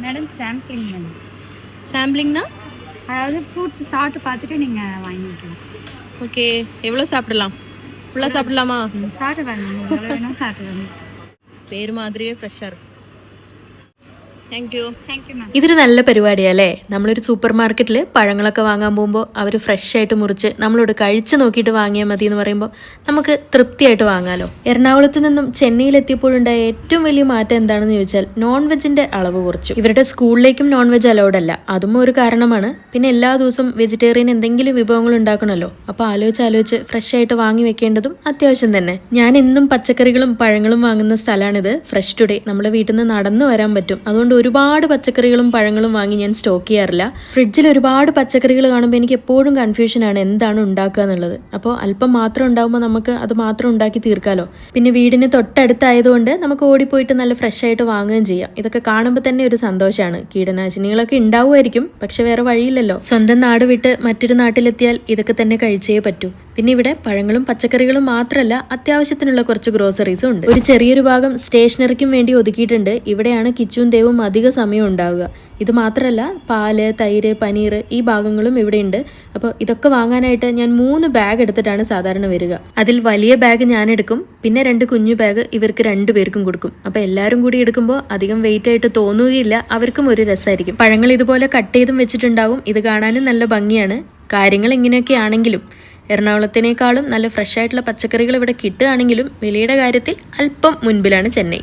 Madam sampling வேணும். சாம்பிளிங்னா அதாவது fruits சாப்பிட்டு பார்த்துட்டு நீங்கள் வாங்கிக்கலாம். ஓகே, எவ்வளோ சாப்பிடலாம்? ஃபுல்லாக சாப்பிடலாமா? சாப்பிட்டு வாங்க, எவ்வளோ வேணும் சாப்பிட்டு வாங்க. പേര് മാതിരിയെ ഫ്രഷ് ആണ്. Thank you. ഇതൊരു നല്ല പരിപാടിയല്ലേ. നമ്മളൊരു സൂപ്പർ മാർക്കറ്റിൽ പഴങ്ങളൊക്കെ വാങ്ങാൻ പോകുമ്പോൾ അവർ ഫ്രഷ് ആയിട്ട് മുറിച്ച് നമ്മളോട് കഴിച്ച് നോക്കിയിട്ട് വാങ്ങിയാൽ മതി എന്ന് പറയുമ്പോൾ നമുക്ക് തൃപ്തിയായിട്ട് വാങ്ങാമല്ലോ. എറണാകുളത്ത് നിന്നും ചെന്നൈയിലെത്തിയപ്പോഴുണ്ടായ ഏറ്റവും വലിയ മാറ്റം എന്താണെന്ന് ചോദിച്ചാൽ നോൺ വെജിൻ്റെ അളവ് കുറച്ചു. ഇവരുടെ സ്കൂളിലേക്കും നോൺ വെജ് അലൗഡ് അല്ല, അതും ഒരു കാരണമാണ്. പിന്നെ എല്ലാ ദിവസവും വെജിറ്റേറിയൻ എന്തെങ്കിലും വിഭവങ്ങൾ ഉണ്ടാക്കണമല്ലോ, അപ്പോൾ ആലോചിച്ച് ഫ്രഷ് ആയിട്ട് വാങ്ങി വെക്കേണ്ടതും അത്യാവശ്യം തന്നെ. ഞാൻ എന്നും പച്ചക്കറികളും പഴങ്ങളും വാങ്ങുന്ന സ്ഥലമാണിത്, ഫ്രഷ് ടുഡേ. നമ്മുടെ വീട്ടിൽ നിന്ന് നടന്നു വരാൻ പറ്റും. അതുകൊണ്ട് ഒരുപാട് പച്ചക്കറികളും പഴങ്ങളും വാങ്ങി ഞാൻ സ്റ്റോക്ക് ചെയ്യാറില്ല. ഫ്രിഡ്ജിൽ ഒരുപാട് പച്ചക്കറികൾ കാണുമ്പോൾ എനിക്ക് എപ്പോഴും കൺഫ്യൂഷനാണ് എന്താണ് ഉണ്ടാക്കുക എന്നുള്ളത്. അപ്പോൾ അല്പം മാത്രം ഉണ്ടാകുമ്പോൾ നമുക്ക് അത് മാത്രം ഉണ്ടാക്കി തീർക്കാമല്ലോ. പിന്നെ വീടിന് തൊട്ടടുത്തായതുകൊണ്ട് നമുക്ക് ഓടിപ്പോയിട്ട് നല്ല ഫ്രഷ് ആയിട്ട് വാങ്ങുകയും ചെയ്യാം. ഇതൊക്കെ കാണുമ്പോൾ തന്നെ ഒരു സന്തോഷമാണ്. കീടനാശിനികളൊക്കെ ഉണ്ടാവുമായിരിക്കും, പക്ഷെ വേറെ വഴിയില്ലല്ലോ. സ്വന്തം നാട് വിട്ട് മറ്റൊരു നാട്ടിലെത്തിയാൽ ഇതൊക്കെ തന്നെ കഴിച്ചേ പറ്റൂ. പിന്നെ ഇവിടെ പഴങ്ങളും പച്ചക്കറികളും മാത്രമല്ല, അത്യാവശ്യത്തിനുള്ള കുറച്ച് ഗ്രോസറീസും ഉണ്ട്. ഒരു ചെറിയൊരു ഭാഗം സ്റ്റേഷനറിക്കും വേണ്ടി ഒതുക്കിയിട്ടുണ്ട്. ഇവിടെയാണ് കിച്ചുവും ദേവും അധിക സമയം ഉണ്ടാവുക. ഇത് മാത്രമല്ല, പാല്, തൈര്, പനീർ ഈ ഭാഗങ്ങളും ഇവിടെ ഉണ്ട്. അപ്പോൾ ഇതൊക്കെ വാങ്ങാനായിട്ട് ഞാൻ 3 ബാഗ് എടുത്തിട്ടാണ് സാധാരണ വരിക. അതിൽ വലിയ ബാഗ് ഞാൻ എടുക്കും, പിന്നെ 2 കുഞ്ഞു ബാഗ് ഇവർക്ക് 2 പേർക്കും കൊടുക്കും. അപ്പോൾ എല്ലാവരും കൂടി എടുക്കുമ്പോൾ അധികം വെയിറ്റ് ആയിട്ട് തോന്നുകയില്ല, അവർക്കും ഒരു രസമായിരിക്കും. പഴങ്ങൾ ഇതുപോലെ കട്ട് ചെയ്തും വെച്ചിട്ടുണ്ടാകും. ഇത് കാണാനും നല്ല ഭംഗിയാണ്. കാര്യങ്ങൾ ഇങ്ങനെയൊക്കെ ആണെങ്കിലും എറണാകുളത്തിനേക്കാളും നല്ല ഫ്രഷ് ആയിട്ടുള്ള പച്ചക്കറികൾ ഇവിടെ കിട്ടുകയാണെങ്കിലും വിലയുടെ കാര്യത്തിൽ അല്പം മുൻപിലാണ് ചെന്നൈ.